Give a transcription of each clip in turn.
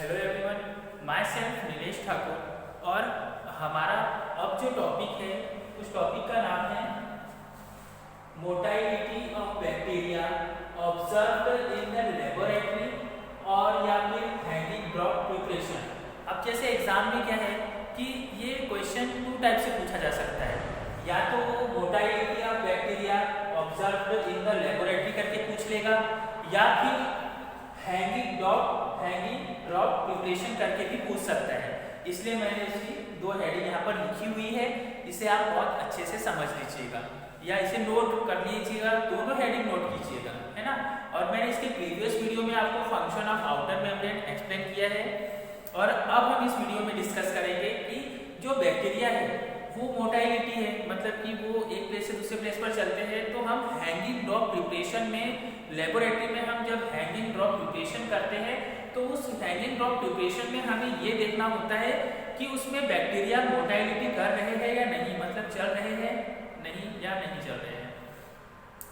Hello everyone, my self Nilesh Thakur और हमारा अब जो टॉपिक है उस टॉपिक का नाम है motility of bacteria observed in the laboratory और या फिर हैंगिंग ड्रॉप प्रिपरेशन। अब जैसे एग्जाम में क्या है कि ये क्वेश्चन टू टाइप से पूछा जा सकता है, या तो motility of bacteria observed in the laboratory करके पूछ लेगा, या फिर हैंगिंग ड्रॉप प्रिपरेशन करके भी पूछ सकता है। इसलिए मैंने इसकी दो हेडिंग यहाँ पर लिखी हुई है, इसे आप बहुत अच्छे से समझ लीजिएगा या इसे नोट कर लीजिएगा, दोनों हेडिंग नोट कीजिएगा, है ना। और मैंने इसके प्रीवियस वीडियो में आपको function of outer membrane explain किया है, और अब हम इस वीडियो में डिस्कस करेंगे कि जो बैक्टीरिया है वो मोटाइलिटी है, मतलब कि वो एक प्लेस से दूसरे प्लेस पर चलते हैं। तो हम हैंगिंग ड्रॉप प्रिपरेशन में लेबोरेटरी में हम जब हैंगिंग ड्रॉप प्रिपरेशन करते हैं तो उस हैंगिंग ड्रॉप प्रिपरेशन में हमें ये देखना होता है कि उसमें बैक्टीरिया मोटाइलिटी कर रहे हैं या नहीं, मतलब चल रहे हैं नहीं या नहीं चल रहे हैं।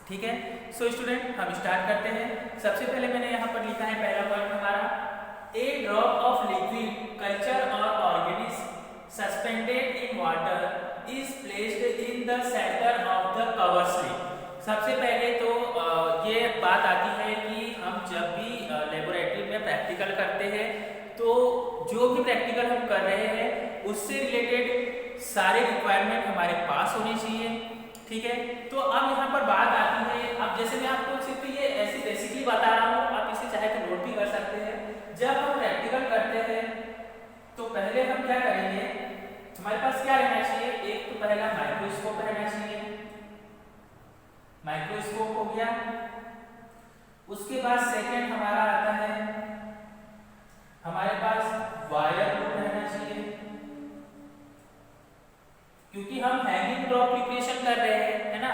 ठीक है, सो स्टूडेंट हम स्टार्ट करते हैं। सबसे पहले मैंने यहाँ पर लिखा है पहला पॉइंट हमारा, ए ड्रॉप ऑफ लिक्विड कल्चर और organism suspended in water is placed in the centre of the cover slip. सबसे पहले तो ये बात आती है कि हम जब भी लेबोरेटरी में प्रैक्टिकल करते हैं तो जो भी प्रैक्टिकल हम कर रहे हैं उससे रिलेटेड सारे रिक्वायरमेंट हमारे पास होने चाहिए। ठीक है, तो अब यहाँ पर बात आती है, अब जैसे मैं आपको सिर्फ ये ऐसी बेसिकली बता रहा हूँ, आप इसे चाहे तो नोट भी कर सकते हैं। जब हम प्रैक्टिकल करते हैं तो पहले हम क्या करेंगे, हमारे पास क्या रहना चाहिए, एक तो पहला माइक्रोस्कोप रहना चाहिए, माइक्रोस्कोप हो गया। उसके बाद सेकंड हमारा आता है, हमारे पास वायर लूप रहना चाहिए, क्योंकि हम हैंगिंग ड्रॉप प्रिपरेशन कर रहे हैं, है ना।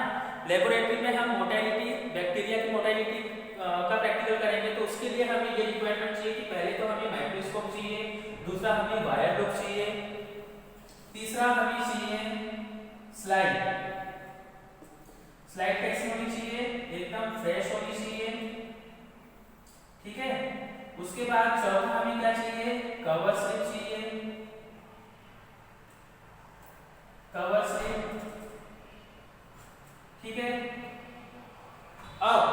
लेबोरेटरी में हम मोटाइलिटी, बैक्टीरिया की मोटाइलिटी का प्रैक्टिकल करेंगे, तो उसके लिए हमें ये रिक्वायरमेंट चाहिए कि पहले तो हमें माइक्रोस्कोप चाहिए, दूसरा हमें वायर लूप चाहिए, तीसरा हमें चाहिए स्लाइड। स्लाइड कैसी होनी चाहिए, एकदम फ्रेश होनी चाहिए। ठीक है, उसके बाद चौथा हमें क्या चाहिए, कवर स्लिप चाहिए, कवर स्लिप। ठीक है, अब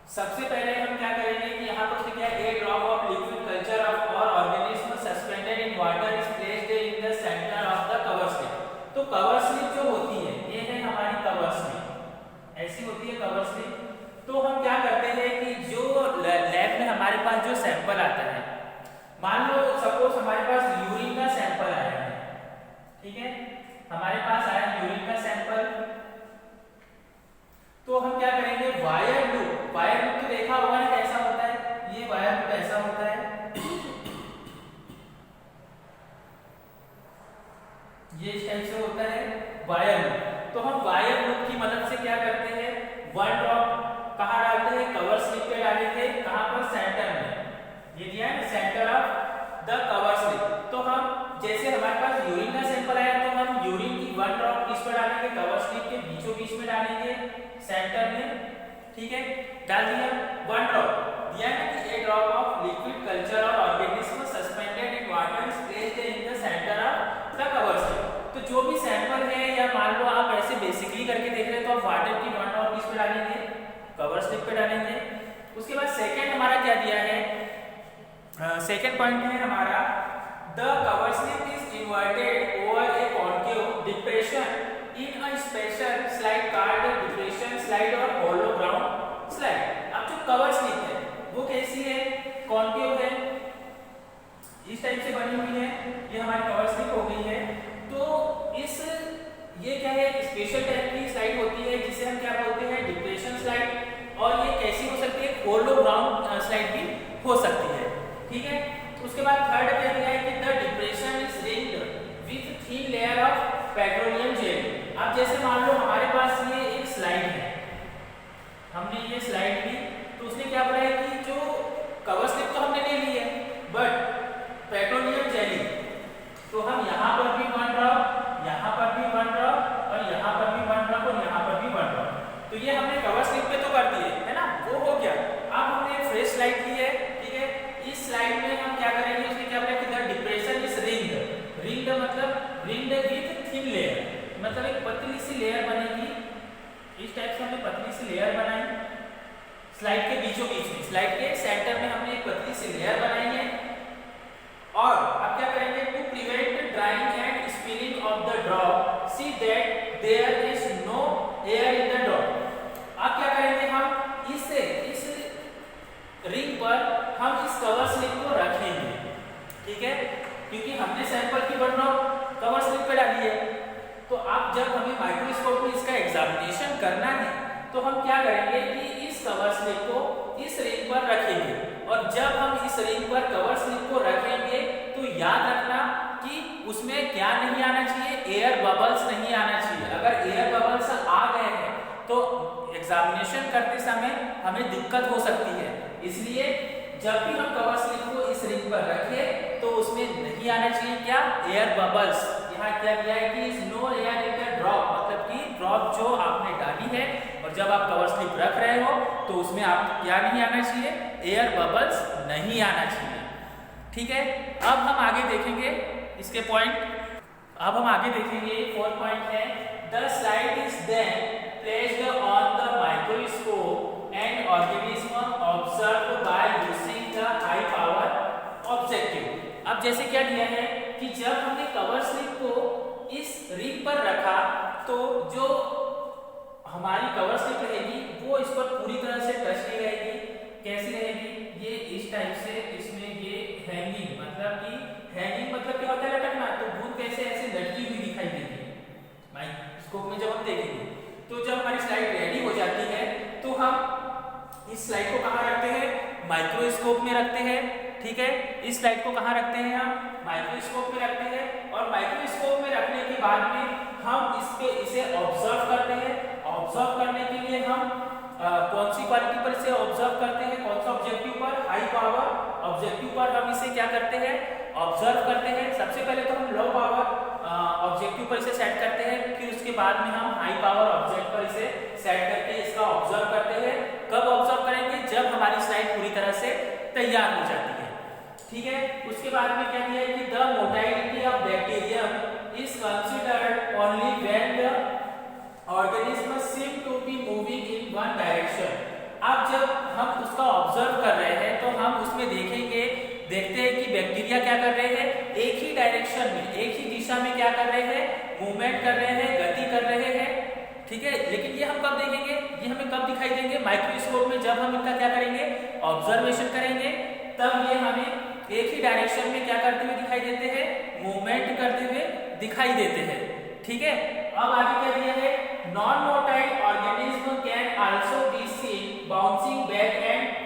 सबसे पहले हम क्या करेंगे कि यहाँ पर क्या है, a drop of liquid culture of और organism suspended in water is placed in the centre of the cover slip. तो कवर स्लिप जो होती है, ये है हमारी कवर स्लिप, ऐसी होती है कवर स्लिप। तो हम क्या करते हैं कि जो लैब में हमारे पास जो सैंपल आता है, मान लो सपोज हमारे पास यूरिन का सैंपल आया है, ठीक है, हमारे पास आया यूरिन का सैंपल, तो हम क्या करेंगे, वायर लूप, वायर लूप तो देखा होगा ना कैसा होता है, ये वायर लूप ऐसा होता है, ये इस टाइप से होता है वायर लूप। तो हम वायर लूप की मदद से क्या करते हैं, वन ड्रॉप कहाँ डालते हैं, कवर स्लिप पे डालेंगे, कहाँ पर, सेंटर में, ये दिया है centre of the cover slip. तो हम जैसे हमारे पास यूरिन का सैंपल आया तो हम यूरिन की वन ड्रॉप किस पर डालेंगे, कवर स्लिप के बीचों बीच में डालेंगे, सेंटर में। ठीक है, डाल दिया, वन ड्रॉप दिया है कि ए ड्रॉप ऑफ लिक्विड कल्चर और organism suspended in water is placed in the centre of the cover slip. तो जो भी सैंपल है, या मान लो आप ऐसे बेसिकली करके देख रहे हैं, तो आप वाटर की वन ड्रॉप किस पे डालेंगे, कवर स्लिप पे डालेंगे। उसके बाद सेकंड हमारा क्या दिया है, सेकंड पॉइंट है हमारा, the cover slip is inverted over a concave depression in a special slide card depression slide और होलो ग्राउंड स्लाइड। अब जो कवर स्लिप है वो कैसी है, कॉन्केव है, इस टाइप से बनी हुई है, ये हमारी कवर स्लिप हो गई है। तो इस ये क्या है, स्पेशल टाइप की स्लाइड होती है जिसे हम क्या बोलते हैं, डिप्रेशन स्लाइड, और ये कैसी हो सकती है, होलो ग्राउंड स्लाइड भी हो सकती है। ठीक है, उसके बाद थर्ड क्या दिया है कि the depression is ringed with thin layer of petroleum jelly. अब जैसे मान लो हमारे पास ये एक स्लाइड है, हमने ये स्लाइड ली, तो उसने क्या बोला है कि जो कवर स्लिप तो हमने ले ली है, बट पेट्रोलियम जेली, तो हम यहाँ पर भी वन ड्रॉप, यहाँ पर भी वन ड्रॉप, और यहाँ पर भी वन ड्रॉप, और यहाँ पर भी वन ड्रॉप। तो ये हमने कवर स्लिप पे तो कर दिए, है ना, वो हो गया। अब हमने फ्रेश स्लाइड ली है, ठीक है, मतलब एक पतली सी लेयर बनेगी, इस टाइप से हमने पतली सी लेयर बनाई स्लाइड के बीचों बीच में, स्लाइड के सेंटर में हमने एक पतली सी लेयर बनाई है। और अब क्या करेंगे, to prevent drying and spilling of the drop see that there is no air in the drop. अब क्या करेंगे, हम इस रिंग पर हम इस कवर स्लिप को रखेंगे, ठीक है, क्योंकि हमने सैंपल की वन ड्रॉप कवर स्लिप पे डाली है। तो अब जब हमें माइक्रोस्कोप में इसका एग्जामिनेशन करना है तो हम क्या करेंगे कि इस कवर स्लिप को इस रिंग पर रखेंगे, और जब हम इस रिंग पर कवर स्लिप को रखेंगे तो याद रखना कि उसमें क्या नहीं आना चाहिए, एयर बबल्स नहीं आना चाहिए। अगर एयर बबल्स आ गए हैं तो एग्जामिनेशन करते समय हमें दिक्कत हो सकती है, इसलिए जब भी हम कवर स्लिप को इस रिंग पर रखें तो उसमें नहीं आना चाहिए क्या, एयर बबल्स। यहाँ क्या किया है कि no air in the drop, मतलब कि ड्रॉप जो आपने डाली है और जब आप कवर स्लिप रख रहे हो तो उसमें आप क्या नहीं आना चाहिए, एयर बबल्स नहीं आना चाहिए, ठीक है। अब हम आगे देखेंगे इसके पॉइंट। अब हम आगे देखेंगे 4 पॉइंट है, the slide is then placed on the microscope and organism observe by using the high power objective. अब जैसे क्या दिया है कि जब हमने कवर स्लिप को इस रिंग पर रखा तो जो हमारी कवर स्लिप रहेगी वो इस पर पूरी तरह से टच नहीं रहेगी। कैसी रहेगी, ये इस टाइप से, इसमें ये हैंगिंग, मतलब कि हैंगिंग मतलब क्या होता है, लटकना। तो बूंद कैसे ऐसे लटकी हुई दिखाई देगी माइक्रोस्कोप में जब हम देखेंगे। तो जब हमारी स्लाइड रेडी हो जाती है तो हम इस स्लाइड को कहाँ रखते हैं, माइक्रोस्कोप में रखते हैं, ठीक है। इस स्लाइड को कहाँ रखते हैं, हम माइक्रोस्कोप में रखते हैं, और माइक्रोस्कोप में रखने के बाद में हम इसे ऑब्जर्व करते हैं। ऑब्जर्व करने के लिए हम कौन सी क्वालिटी पर इसे ऑब्जर्व करते हैं, कौन सा ऑब्जेक्टिव पर, हाई पावर ऑब्जेक्टिव पर हम इसे क्या करते हैं, ऑब्जर्व करते हैं। सबसे पहले तो हम लो पावर ऑब्जेक्टिव पर इसे सेट करते हैं, फिर उसके बाद में हम हाई पावर ऑब्जेक्ट पर इसे सेट करके इसका ऑब्जर्व करते हैं। कब ऑब्जर्व करेंगे, जब हमारी स्लाइड पूरी तरह से तैयार हो जाती है, ठीक है। उसके बाद में क्या किया है कि the motility of bacterium is considered only when the organism seem to be moving in one direction. अब जब हम उसका ऑब्जर्व कर रहे हैं तो हम उसमें देखते हैं कि बैक्टीरिया क्या कर रहे हैं, एक ही डायरेक्शन में, एक ही दिशा में क्या कर रहे हैं, मूवमेंट कर रहे हैं, गति कर रहे हैं, ठीक है। लेकिन ये हम कब देखेंगे, ये हमें कब दिखाई देंगे, माइक्रोस्कोप में जब हम इनका क्या करेंगे, ऑब्जर्वेशन करेंगे, तब ये हमें एक ही डायरेक्शन में क्या करते हुए दिखाई देते हैं, मूवमेंट करते हुए दिखाई देते हैं, ठीक है। अब आगे क्या दिया है, non motile organism can also be seen bouncing back and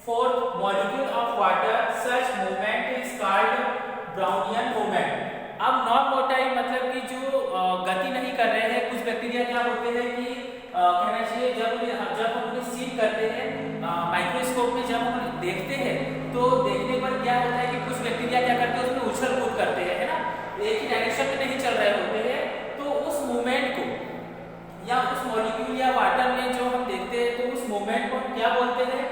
fourth molecule of water, such movement is called Brownian movement. अब नॉन मोटाइल मतलब कि जो गति नहीं कर रहे हैं, कुछ बैक्टीरिया क्या होते हैं कि कहना चाहिए जब हम उन्हें सीन करते हैं माइक्रोस्कोप में, जब हम देखते हैं तो देखने पर क्या होता है कि कुछ बैक्टीरिया क्या करते हैं, उसमें उछल कूद करते हैं, है ना, एक ही डायरेक्शन में नहीं चल रहे होते हैं। तो उस मूवमेंट को या उस मॉलिक्यूल या वाटर में जो हम देखते हैं तो उस मूवमेंट को क्या बोलते हैं,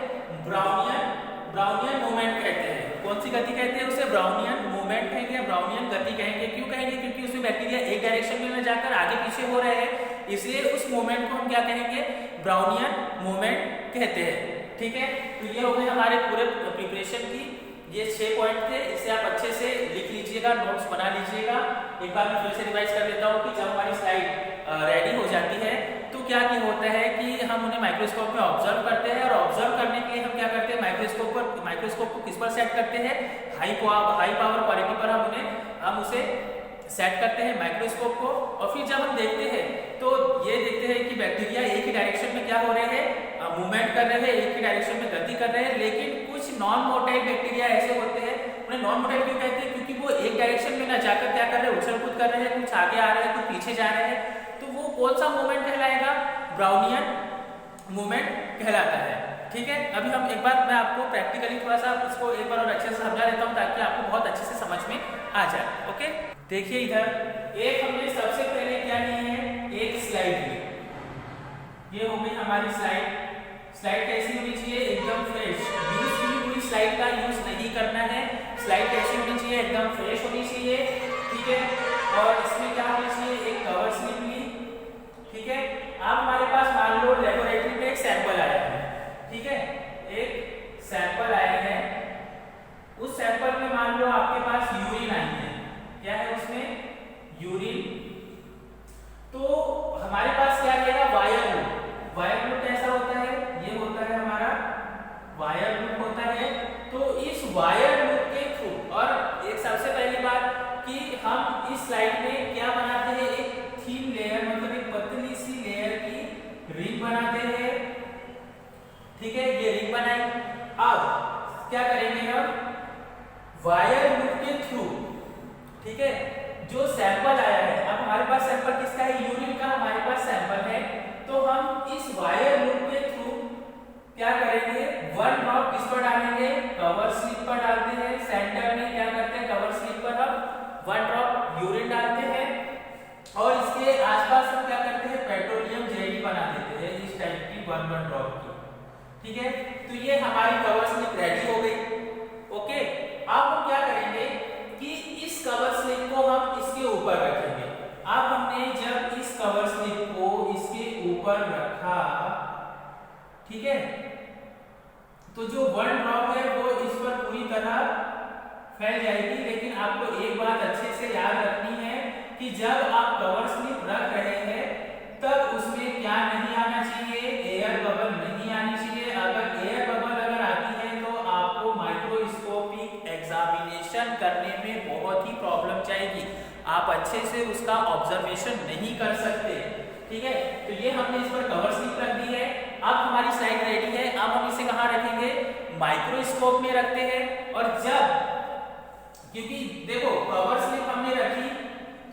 ब्राउनियन मूवमेंट कहते हैं। कौन सी गति कहते हैं उसे, ब्राउनियन मूवमेंट कहेंगे, ब्राउनियन गति कहेंगे। क्यों कहेंगे, क्योंकि उसमें बैक्टीरिया एक डायरेक्शन में न जाकर आगे पीछे हो रहे हैं, इसलिए उस मूवमेंट को हम क्या कहेंगे, ब्राउनियन मूवमेंट कहते हैं, ठीक है। तो ये हो गए हमारे पूरे प्रिपरेशन की, ये 6 पॉइंट थे, इसे आप अच्छे से लिख लीजिएगा, नोट्स बना लीजिएगा। एक बार मैं फिर से रिवाइज कर देता हूँ कि जब हमारी स्लाइड रेडी हो जाती है तो क्या होता है कि हम उन्हें माइक्रोस्कोप में ऑब्जर्व करते हैं, और ऑब्जर्व करने के लिए हम क्या करते हैं, माइक्रोस्कोप को किस पर सेट करते हैं, हाई पावर क्वालिटी पर हम उसे सेट करते हैं माइक्रोस्कोप को। और फिर जब हम देखते हैं तो ये देखते हैं कि बैक्टीरिया एक ही डायरेक्शन में क्या हो रहे हैं, मूवमेंट कर रहे हैं, एक ही डायरेक्शन में गति कर रहे हैं। लेकिन कुछ नॉन मोटाइल बैक्टीरिया ऐसे होते हैं, उन्हें नॉन मोटाइल क्यों कहते हैं, क्योंकि वो एक डायरेक्शन में ना जाकर क्या कर रहे हैं, उछल कूद कर रहे हैं, कुछ आगे आ रहे हैं, कुछ पीछे जा रहे हैं। तो वो कौन सा मूवमेंट कहलाएगा, ब्राउनियन मूवमेंट कहलाता है, ठीक है। अभी हम एक बार मैं आपको प्रैक्टिकली थोड़ा सा इसको एक बार और अच्छे से समझा देता हूँ ताकि आपको बहुत अच्छे से समझ में आ जाए, ओके। देखिए इधर एक हमने सबसे पहले क्या ली है, एक स्लाइड ली, ये हो गई हमारी स्लाइड। स्लाइड कैसी होनी चाहिए, एकदम फ्रेश, यूज की हुई स्लाइड का यूज नहीं करना है। स्लाइड कैसी होनी चाहिए, एकदम फ्रेश होनी चाहिए, ठीक है। और इसमें क्या होनी चाहिए, एक कवर स्लिप वायर लूप के थ्रू। और एक सबसे पहली बात कि हम इस स्लाइड में क्या बनाते हैं, एक थीन लेयर मतलब एक पतली सी लेयर की रिंग बनाते हैं। ठीक है, ये रिंग बनाई। अब क्या करेंगे हम, वायर लूप के थ्रू, ठीक है, जो सैंपल आया है, अब हमारे पास सैंपल किसका है, यूरिन का हमारे पास सैंपल है, तो हम इस वायर लूप के थ्रू क्या करेंगे, 1 ड्रॉप किस पर डालेंगे, कवर स्लिप पर डालते हैं। सेंटर में क्या करते हैं, कवर स्लिप पर हम 1 ड्रॉप यूरिन डालते हैं और इसके आसपास हम क्या करते हैं, पेट्रोलियम जेली बना देते हैं इस टाइप की 1 ड्रॉप की। ठीक है, तो ये हमारी कवर स्लिप रेडी हो गई। ओके, अब हम क्या करेंगे कि इस कवर स्लिप को हम इसके ऊपर रखेंगे। अब हमने जब इस कवर स्लिप को इसके ऊपर रखा, ठीक है, तो जो 1 ड्रॉप है वो इस पर पूरी तरह फैल जाएगी। लेकिन आपको एक बात अच्छे से याद रखनी है कि जब आप कवर स्लिप रख रहे हैं तब उसमें क्या नहीं आना चाहिए, एयर बबल नहीं आनी चाहिए। अगर एयर बबल अगर आती है तो आपको माइक्रोस्कोपिक एग्जामिनेशन करने में बहुत ही प्रॉब्लम जाएगी, आप अच्छे से उसका ऑब्जर्वेशन नहीं कर सकते। ठीक है, तो ये हमने इस पर कवर स्लिप रख दी है। अब हमारी स्लाइड रेडी है। अब हम इसे कहाँ रखेंगे, माइक्रोस्कोप में रखते हैं। और जब, क्योंकि देखो कवर स्लिप हमने रखी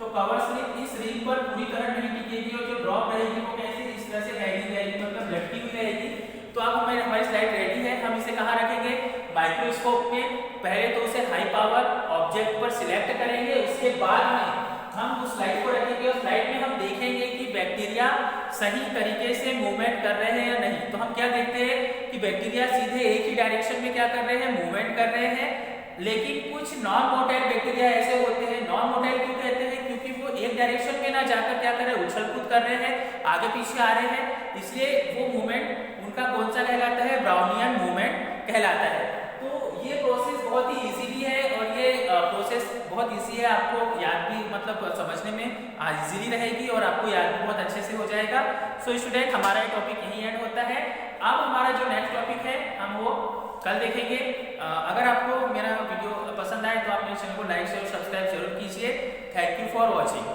तो कवर स्लिप इस रिंग पर पूरी तरह नहीं टिकेगी और जो ड्रॉप रहेगी वो कैसे इस तरह से हैंगिंग रहेगी, मतलब लटकी हुई रहेगी। तो अब हमारी स्लाइड रेडी है। हम इसे कहाँ रखेंगे, माइक्रोस्कोप में। पहले तो उसे हाई पावर ऑब्जेक्ट पर सिलेक्ट करेंगे, उसके बाद में हम उस स्लाइड को रखेंगे और स्लाइड में हम देखेंगे कि बैक्टीरिया सही तरीके से मूवमेंट कर रहे हैं या नहीं। तो हम क्या देखते हैं कि बैक्टीरिया सीधे एक ही डायरेक्शन में क्या कर रहे हैं, मूवमेंट कर रहे हैं। लेकिन कुछ नॉन मोटाइल बैक्टीरिया ऐसे होते हैं, नॉन मोटाइल क्यों कहते हैं, क्योंकि वो एक डायरेक्शन में ना जाकर क्या कर रहे हैं, उछल कूद कर रहे हैं, आगे पीछे आ रहे हैं, इसलिए वो मूवमेंट उनका कौन सा कहलाता है, ब्राउनियन मूवमेंट कहलाता है। तो ये प्रोसेस बहुत ही इजीली है और ये प्रोसेस बहुत इजी है, आपको याद भी मतलब समझने में इजीली रहेगी और आपको याद भी बहुत अच्छे से हो जाएगा। सो स्टूडेंट, हमारा ये टॉपिक यहीं एंड होता है। अब हमारा जो नेक्स्ट टॉपिक है हम वो कल देखेंगे। अगर आपको मेरा वीडियो पसंद आए तो आप मेरे चैनल को लाइक शेयर और सब्सक्राइब जरूर कीजिए। Thank you for watching.